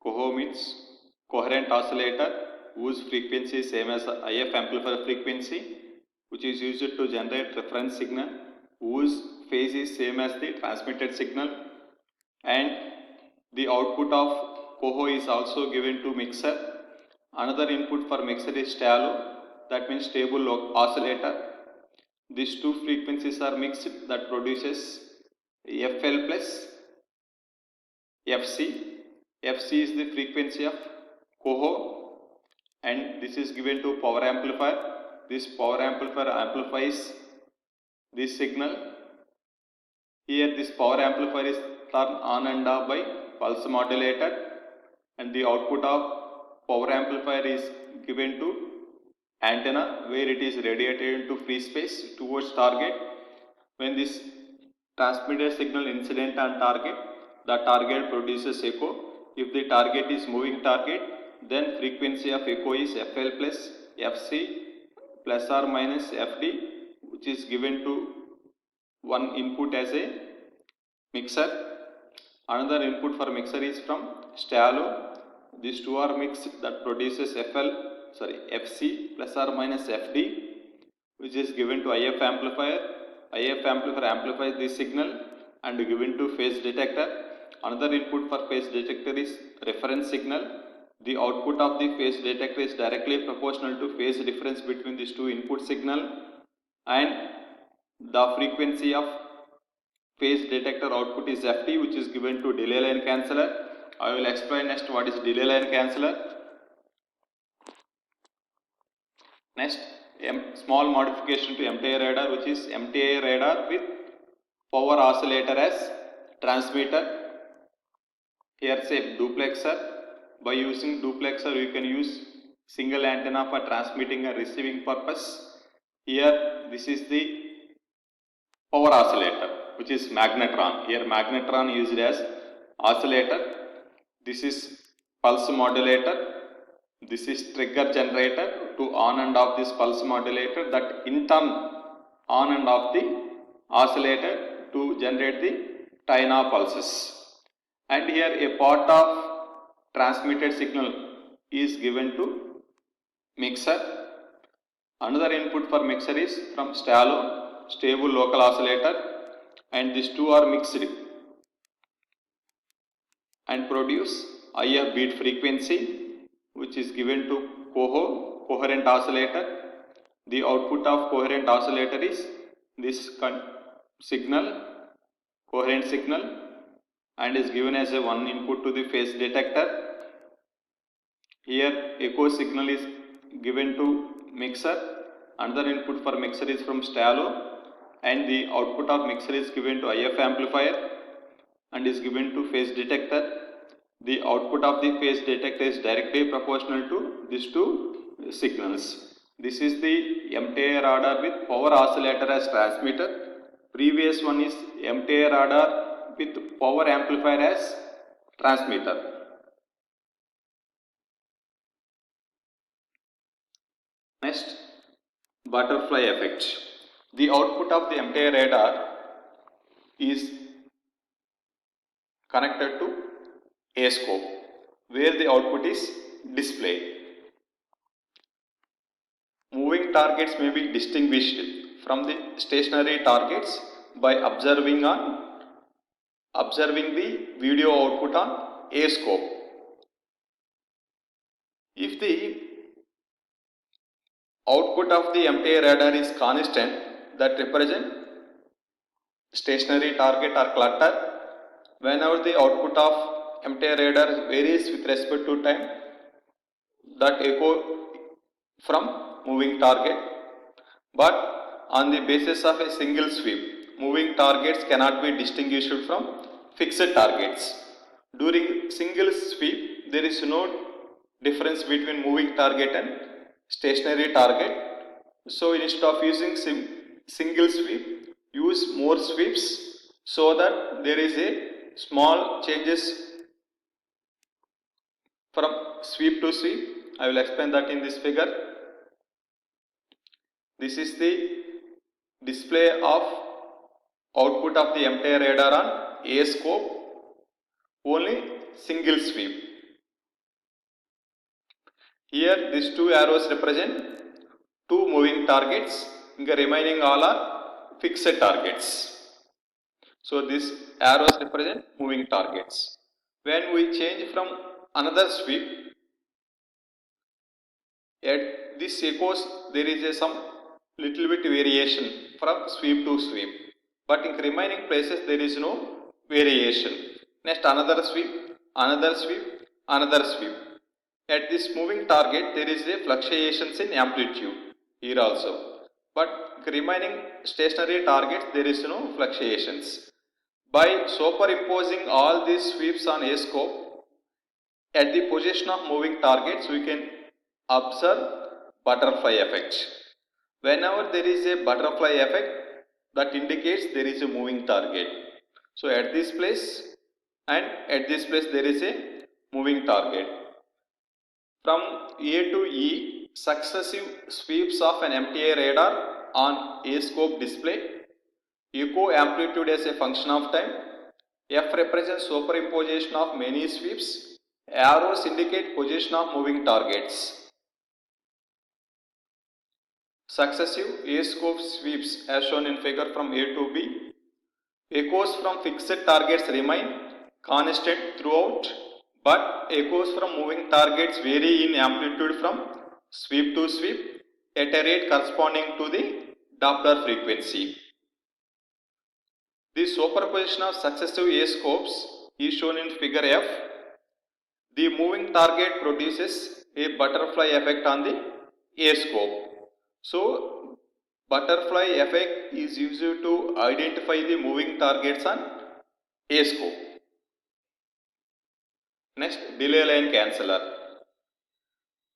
Coho means coherent oscillator whose frequency is same as IF amplifier frequency, which is used to generate reference signal whose phase is same as the transmitted signal, and the output of Coho is also given to mixer. Another input for mixer is shallow, that means stable oscillator. These two frequencies are mixed, that produces FL plus FC. FC is the frequency of Coho, and this is given to power amplifier. This power amplifier amplifies this signal. Here this power amplifier is turned on and off by pulse modulator, and the output of power amplifier is given to antenna, where it is radiated into free space towards target. When this transmitted signal incident on target, the target produces echo. If the target is moving target, then frequency of echo is FL plus FC plus or minus FD, which is given to one input as a mixer. Another input for mixer is from shallow. These two are mixed, that produces FC plus or minus FD, which is given to IF amplifier. IF amplifier amplifies this signal and given to phase detector. Another input for phase detector is reference signal. The output of the phase detector is directly proportional to phase difference between these two input signal, and the frequency of phase detector output is FT, which is given to delay line canceller. I will explain next what is delay line canceller. Next, small modification to MTI radar, which is MTI radar with power oscillator as transmitter. Here say duplexer. By using duplexer, you can use single antenna for transmitting and receiving purpose. Here this is the power oscillator, which is magnetron. Here magnetron used as oscillator. This is pulse modulator. This is trigger generator to on and off this pulse modulator, that in turn on and off the oscillator to generate the Taina pulses. And here a part of transmitted signal is given to mixer. Another input for mixer is from shallow, stable local oscillator, and these two are mixed and produce IF beat frequency, which is given to Coho, coherent oscillator. The output of coherent oscillator is this signal, coherent signal, and is given as a one input to the phase detector. Here echo signal is given to mixer. Another input for mixer is from shallow, and the output of mixer is given to IF amplifier and is given to phase detector. The output of the phase detector is directly proportional to these two signals. This is the MTI radar with power oscillator as transmitter. Previous one is MTI radar with power amplifier as transmitter. Next, butterfly effect. The output of the MTI radar is connected to a scope, where the output is displayed. Moving targets may be distinguished from the stationary targets by observing the video output on a scope. If the output of the MTI radar is constant, that represent stationary target or clutter. Whenever the output of MTI radar varies with respect to time, that echo from moving target. But on the basis of a single sweep, moving targets cannot be distinguished from fixed targets. During single sweep, there is no difference between moving target and stationary target. So instead of using single sweep, use more sweeps so that there is a small changes from sweep to sweep. I will explain that in this figure. This is the display of output of the MTI radar on a scope, only single sweep. Here these two arrows represent two moving targets, inga remaining all are fixed targets. So these arrows represent moving targets. When we change from another sweep, at this echoes there is some little bit variation from sweep to sweep, but in remaining places there is no variation. Next another sweep, another sweep, another sweep. At this moving target there is a fluctuations in amplitude here also, but remaining stationary targets there is no fluctuations. By superimposing all these sweeps on a scope, at the position of moving targets we can observe butterfly effect. Whenever there is a butterfly effect, that indicates there is a moving target. So at this place and at this place there is a moving target. From A to E, successive sweeps of an MTI radar on A scope display echo amplitude as a function of time. F represents superimposition of many sweeps. Arrows indicate position of moving targets. Successive A scope sweeps as shown in figure from A to B. Echoes from fixed targets remain constant throughout, but echoes from moving targets vary in amplitude from sweep to sweep at a rate corresponding to the Doppler frequency. The superposition of successive A scopes is shown in figure F. The moving target produces a butterfly effect on the A scope. So, butterfly effect is used to identify the moving targets on A scope. Next, delay line canceller.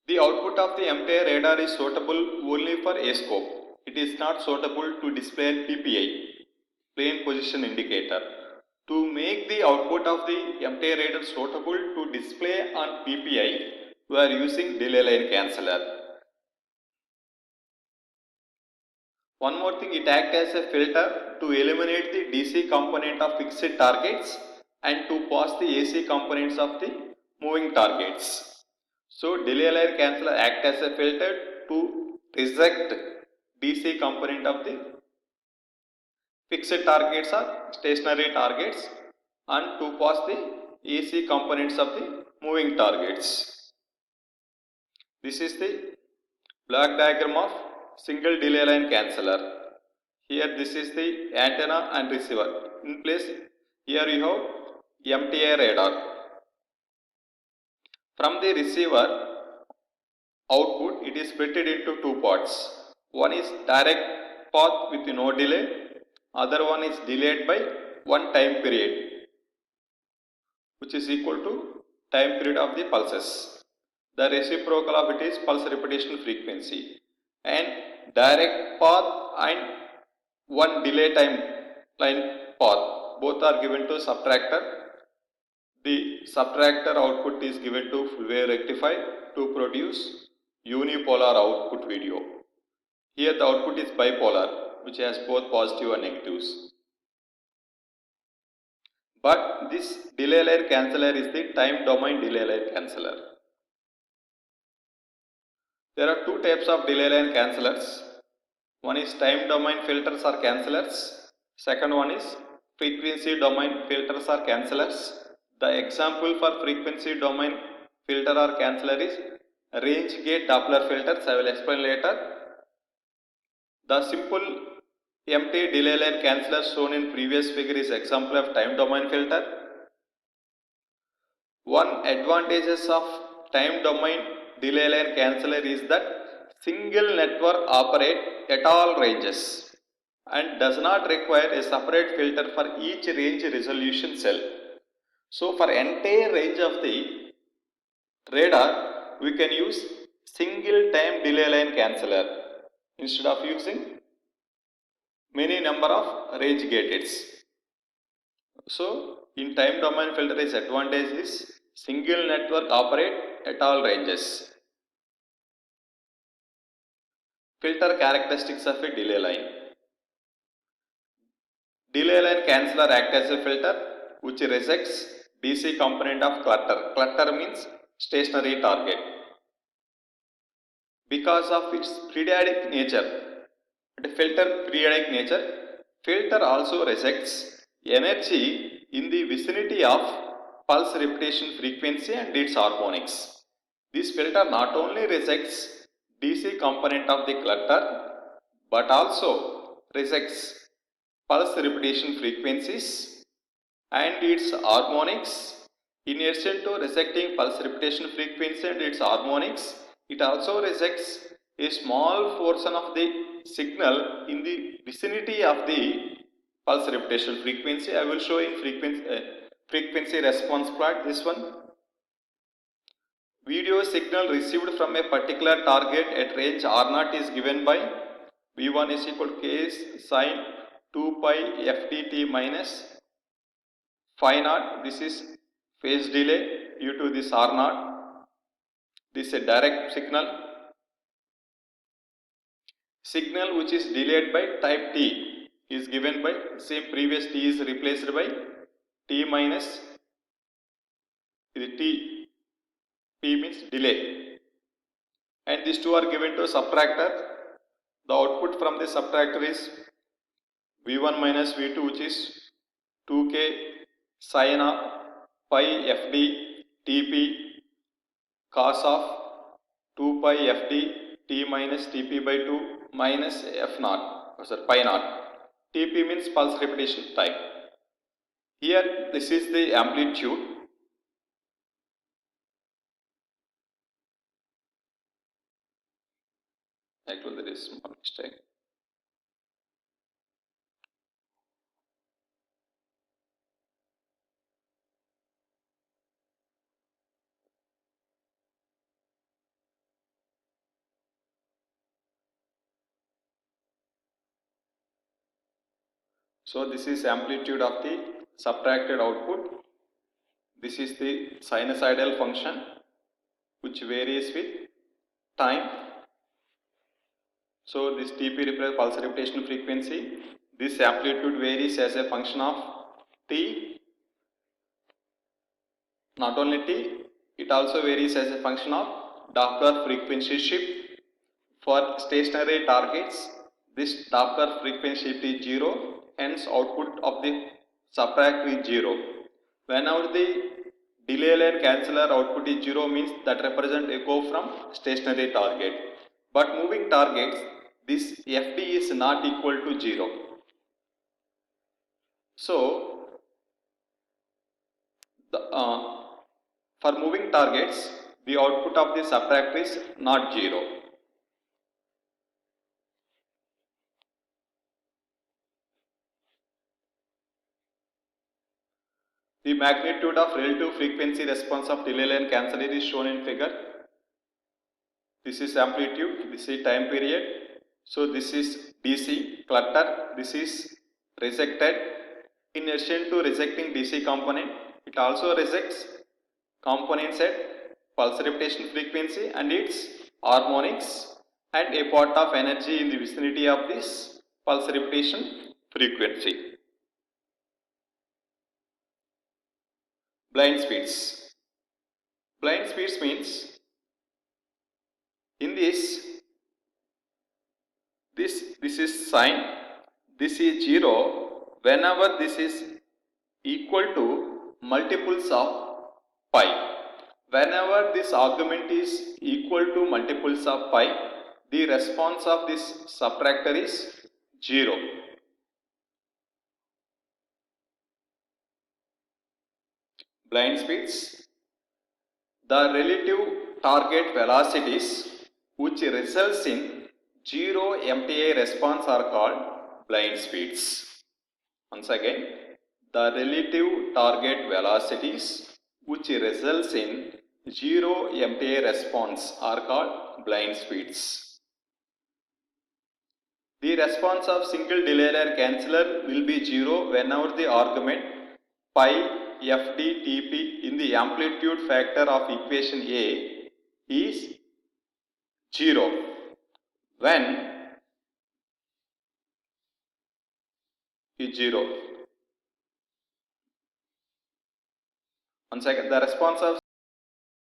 The output of the MTI radar is suitable only for A scope. It is not suitable to display PPI, plane position indicator. To make the output of the MTI radar suitable to display on PPI, we are using delay line canceller. One more thing, it acts as a filter to eliminate the DC component of fixed targets and to pass the AC components of the moving targets. So delay line canceller acts as a filter to reject DC component of the fixed targets or stationary targets and to pass the AC components of the moving targets. This is the block diagram of single delay line canceller. Here this is the antenna and receiver. In place, here you have MTI radar. From the receiver output, it is split into two parts. One is direct path with no delay, other one is delayed by one time period, which is equal to time period of the pulses. The reciprocal of it is pulse repetition frequency, and direct path and one delay time line path both are given to subtractor. The subtractor output is given to full wave rectifier to produce unipolar output video. Here the output is bipolar, which has both positive and negatives. But this delay line canceller is the time domain delay line canceller. There are two types of delay line cancellers. One is time domain filters or cancellers. Second one is frequency domain filters or cancellers. The example for frequency domain filter or canceller is range gate Doppler filters. I will explain later. The simple empty delay line canceller shown in previous figure is example of time domain filter. One advantages of time domain delay line canceller is that single network operate at all ranges and does not require a separate filter for each range resolution cell. So for entire range of the radar, we can use single time delay line canceller instead of using many number of range gates. So in time domain filter is advantage is single network operate at all ranges. Filter characteristics of a delay line. Delay line canceller acts as a filter which rejects DC component of clutter. Clutter means stationary target. because of its periodic nature, the filter periodic nature, filter also rejects energy in the vicinity of pulse repetition frequency and its harmonics. This filter not only rejects DC component of the clutter but also rejects pulse repetition frequencies and its harmonics. In addition to rejecting pulse repetition frequency and its harmonics, it also rejects a small portion of the signal in the vicinity of the pulse repetition frequency. I will show in frequency response plot this one. Video signal received from a particular target at range R0 is given by V1 is equal to K sine 2 pi FTT minus phi naught. This is phase delay due to this R0. This is a direct signal. Signal which is delayed by type T is given by same previous T is replaced by T minus T. P means delay. And these two are given to subtractor. The output from the subtractor is V1 minus V2 which is 2K sine of pi FD TP cos of 2 pi FD T minus TP by 2 minus F naught, pi naught. TP means pulse repetition time. Here this is the amplitude. Actually there is small mistake. So this is amplitude of the subtracted output. This is the sinusoidal function which varies with time. So this TP represents pulse repetition frequency. This amplitude varies as a function of T. Not only T, it also varies as a function of Doppler frequency shift. For stationary targets, this Doppler frequency shift is 0, hence output of the subtractor is 0. Whenever the delay line canceller output is 0 means that represents echo from stationary target. But moving targets, this FD is not equal to 0. So, for moving targets, the output of the subtractor is not 0. The magnitude of relative frequency response of delay line canceller is shown in figure. This is amplitude, this is time period. So this is DC clutter, this is rejected. In addition to rejecting DC component, it also rejects components at pulse repetition frequency and its harmonics and a part of energy in the vicinity of this pulse repetition frequency. Blind speeds. Blind speeds means in this is sine, this is 0 whenever this is equal to multiples of pi. Whenever this argument is equal to multiples of pi, the response of this subtractor is 0. Blind speeds. The relative target velocities which results in 0 MTI response are called blind speeds. Once again, the relative target velocities which results in 0 MTI response are called blind speeds. The response of single delay layer canceller will be 0 whenever the argument pi FD TP in the amplitude factor of equation A is 0. When is 0. Once again, the response of